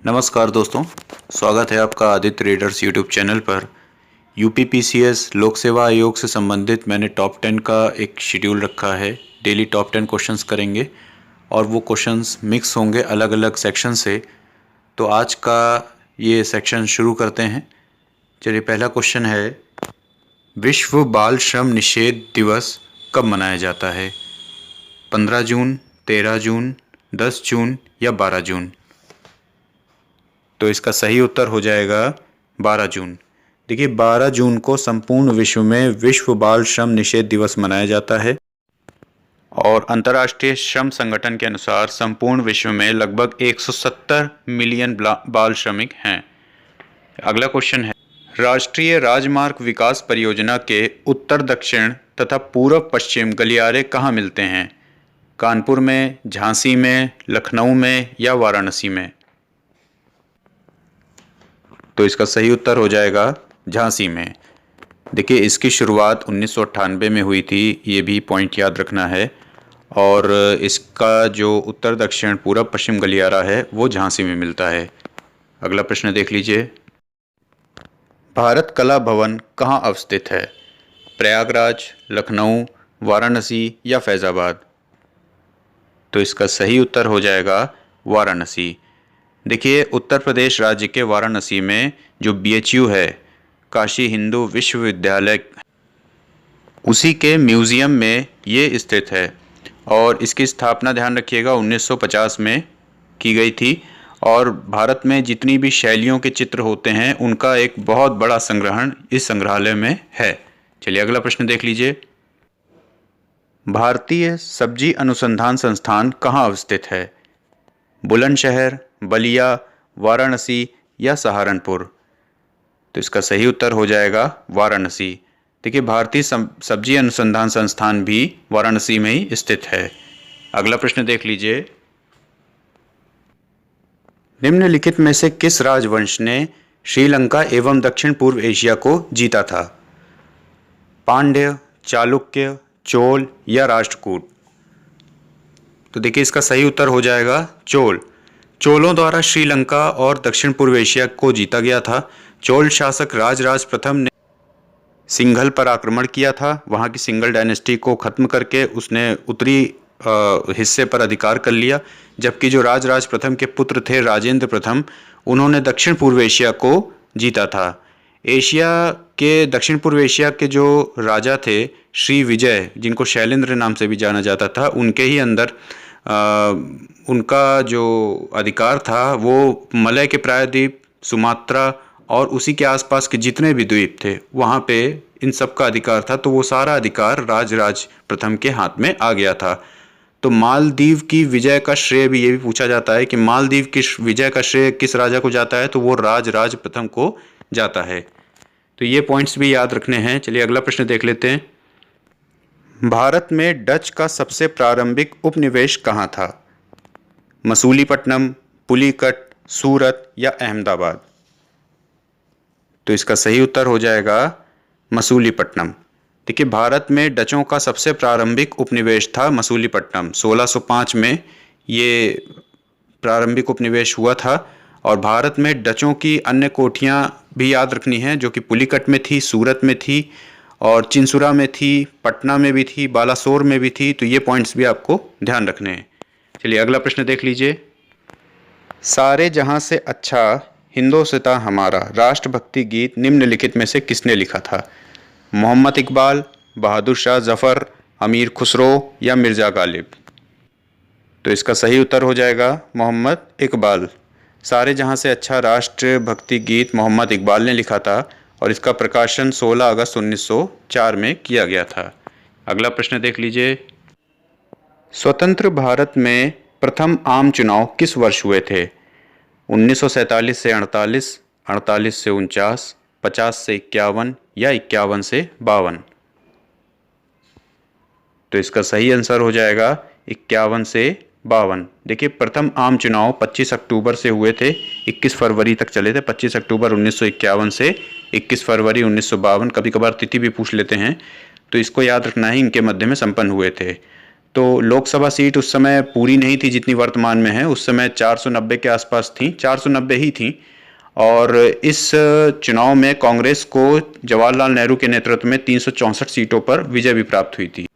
नमस्कार दोस्तों, स्वागत है आपका आदित्य ट्रेडर्स यूट्यूब चैनल पर। यूपीपीसीएस लोक सेवा आयोग से संबंधित मैंने टॉप 10 का एक शेड्यूल रखा है। डेली टॉप 10 क्वेश्चंस करेंगे और वो क्वेश्चंस मिक्स होंगे अलग अलग सेक्शन से। तो आज का ये सेक्शन शुरू करते हैं। चलिए, पहला क्वेश्चन है, विश्व बाल श्रम निषेध दिवस कब मनाया जाता है? 15 जून, 13 जून, 10 जून या 12 जून? तो इसका सही उत्तर हो जाएगा 12 जून। देखिए, 12 जून को संपूर्ण विश्व में विश्व बाल श्रम निषेध दिवस मनाया जाता है और अंतर्राष्ट्रीय श्रम संगठन के अनुसार संपूर्ण विश्व में लगभग 170 मिलियन बाल श्रमिक हैं। अगला क्वेश्चन है, राष्ट्रीय राजमार्ग विकास परियोजना के उत्तर दक्षिण तथा पूर्व पश्चिम गलियारे कहाँ मिलते हैं? कानपुर में, झांसी में, लखनऊ में या वाराणसी में? तो इसका सही उत्तर हो जाएगा झांसी में। देखिए, इसकी शुरुआत 1998 में हुई थी, ये भी पॉइंट याद रखना है। और इसका जो उत्तर दक्षिण पूर्व पश्चिम गलियारा है वो झांसी में मिलता है। अगला प्रश्न देख लीजिए, भारत कला भवन कहाँ अवस्थित है? प्रयागराज, लखनऊ, वाराणसी या फैज़ाबाद? तो इसका सही उत्तर हो जाएगा वाराणसी। देखिए, उत्तर प्रदेश राज्य के वाराणसी में जो BHU है, काशी हिंदू विश्वविद्यालय, उसी के म्यूज़ियम में ये स्थित है और इसकी स्थापना, ध्यान रखिएगा, 1950 में की गई थी। और भारत में जितनी भी शैलियों के चित्र होते हैं उनका एक बहुत बड़ा संग्रहण इस संग्रहालय में है। चलिए, अगला प्रश्न देख लीजिए, भारतीय सब्जी अनुसंधान संस्थान कहाँ अवस्थित है? बुलंदशहर, बलिया, वाराणसी या सहारनपुर? तो इसका सही उत्तर हो जाएगा वाराणसी। देखिए, भारतीय सब्जी अनुसंधान संस्थान भी वाराणसी में ही स्थित है। अगला प्रश्न देख लीजिए, निम्नलिखित में से किस राजवंश ने श्रीलंका एवं दक्षिण पूर्व एशिया को जीता था? पांड्य, चालुक्य, चोल या राष्ट्रकूट? तो देखिए, इसका सही उत्तर हो जाएगा चोल। चोलों द्वारा श्रीलंका और दक्षिण पूर्व एशिया को जीता गया था। चोल शासक राजराज प्रथम ने सिंघल पर आक्रमण किया था। वहाँ की सिंघल डायनेस्टी को खत्म करके उसने उत्तरी हिस्से पर अधिकार कर लिया, जबकि जो राजराज प्रथम के पुत्र थे राजेंद्र प्रथम, उन्होंने दक्षिण पूर्व एशिया को जीता था। एशिया के, दक्षिण पूर्व एशिया के जो राजा थे श्री विजय, जिनको शैलेंद्र नाम से भी जाना जाता था, उनके ही अंदर उनका जो अधिकार था वो मलय के प्रायद्वीप, सुमात्रा और उसी के आसपास के जितने भी द्वीप थे वहाँ पे इन सब का अधिकार था। तो वो सारा अधिकार राजराज प्रथम के हाथ में आ गया था। तो मालदीव की विजय का श्रेय भी, ये भी पूछा जाता है कि मालदीव की विजय का श्रेय किस राजा को जाता है? तो वो राजराज प्रथम को जाता है। तो ये पॉइंट्स भी याद रखने हैं। चलिए, अगला प्रश्न देख लेते हैं, भारत में डच का सबसे प्रारंभिक उपनिवेश कहाँ था? मसूलीपट्टनम, पुलिकट, सूरत या अहमदाबाद? तो इसका सही उत्तर हो जाएगा मसूलीपट्टनम। देखिए, भारत में डचों का सबसे प्रारंभिक उपनिवेश था मसूलीपट्टनम। 1605 में ये प्रारंभिक उपनिवेश हुआ था। और भारत में डचों की अन्य कोठियाँ भी याद रखनी हैं, जो कि पुलिकट में थी, सूरत में थी और चिंसुरा में थी, पटना में भी थी, बालासोर में भी थी। तो ये पॉइंट्स भी आपको ध्यान रखने हैं। चलिए, अगला प्रश्न देख लीजिए, सारे जहां से अच्छा हिंदोस्तां हमारा राष्ट्रभक्ति गीत निम्नलिखित में से किसने लिखा था? मोहम्मद इकबाल, बहादुर शाह जफर, अमीर खुसरो या मिर्ज़ा गालिब? तो इसका सही उत्तर हो जाएगा मोहम्मद इकबाल। सारे जहां से अच्छा राष्ट्रभक्ति गीत मोहम्मद इकबाल ने लिखा था और इसका प्रकाशन 16 अगस्त 1904 में किया गया था। अगला प्रश्न देख लीजिए, स्वतंत्र भारत में प्रथम आम चुनाव किस वर्ष हुए थे? 1947 से 48, 48 से 49, 50 से 51 या 51 से 52? तो इसका सही आंसर हो जाएगा 51 से 52। देखिए, प्रथम आम चुनाव 25 अक्टूबर से हुए थे, 21 फरवरी तक चले थे। 25 अक्टूबर 1951 से 21 फरवरी 1952, कभी कभार तिथि भी पूछ लेते हैं, तो इसको याद रखना है, इनके मध्य में संपन्न हुए थे। तो लोकसभा सीट उस समय पूरी नहीं थी जितनी वर्तमान में है, उस समय 490 के आसपास थी, 490 ही थी। और इस चुनाव में कांग्रेस को जवाहरलाल नेहरू के नेतृत्व में 364 सीटों पर विजय भी प्राप्त हुई थी।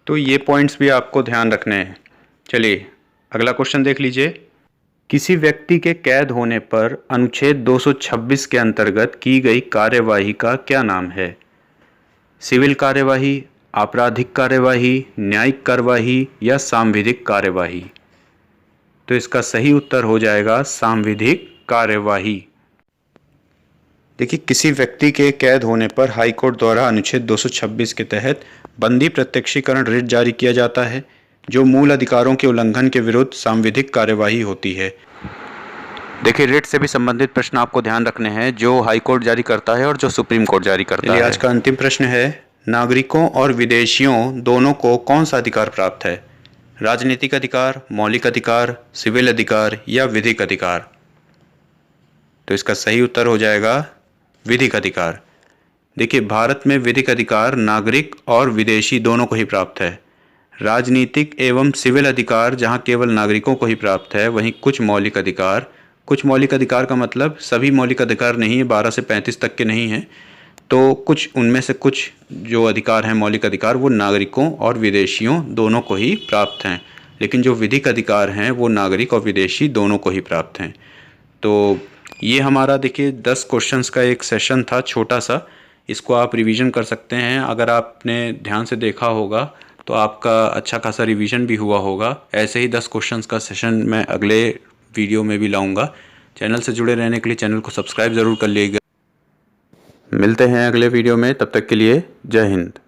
तो ये पॉइंट्स भी आपको ध्यान रखने हैं। चलिए अगला क्वेश्चन देख लीजिए। किसी व्यक्ति के कैद होने पर अनुच्छेद 226 के अंतर्गत की गई कार्यवाही का क्या नाम है? सिविल कार्यवाही, आपराधिक कार्यवाही, न्यायिक कार्यवाही या सांविधिक कार्यवाही? तो इसका सही उत्तर हो जाएगा सांविधिक कार्यवाही। देखिए, किसी व्यक्ति के कैद होने पर हाई कोर्ट द्वारा अनुच्छेद 226 के तहत बंदी प्रत्यक्षीकरण रिट जारी किया जाता है, जो मूल अधिकारों के उल्लंघन के विरुद्ध सांविधिक कार्यवाही होती है। देखिए, रिट से भी संबंधित प्रश्न आपको ध्यान रखने हैं, जो हाई कोर्ट जारी करता है और जो सुप्रीम कोर्ट जारी करता है। आज का अंतिम प्रश्न है, नागरिकों और विदेशियों दोनों को कौन सा अधिकार प्राप्त है? राजनीतिक अधिकार, मौलिक अधिकार, सिविल अधिकार या विधिक अधिकार? तो इसका सही उत्तर हो जाएगा विधिक अधिकार। देखिए, भारत में विधिक अधिकार नागरिक और विदेशी दोनों को ही प्राप्त है। राजनीतिक एवं सिविल अधिकार जहां केवल नागरिकों को ही प्राप्त है, वहीं कुछ मौलिक अधिकार का मतलब सभी मौलिक अधिकार नहीं है, 12 से 35 तक के नहीं हैं। तो कुछ उनमें से कुछ जो अधिकार हैं मौलिक अधिकार, वो नागरिकों और विदेशियों दोनों को ही प्राप्त हैं, लेकिन जो विधिक अधिकार हैं वो नागरिक और विदेशी दोनों को ही प्राप्त हैं। तो ये हमारा देखिए 10 क्वेश्चंस का एक सेशन था, छोटा सा। इसको आप रिवीजन कर सकते हैं। अगर आपने ध्यान से देखा होगा तो आपका अच्छा खासा रिवीजन भी हुआ होगा। ऐसे ही 10 क्वेश्चंस का सेशन मैं अगले वीडियो में भी लाऊंगा। चैनल से जुड़े रहने के लिए चैनल को सब्सक्राइब ज़रूर कर लीजिएगा। मिलते हैं अगले वीडियो में, तब तक के लिए जय हिंद।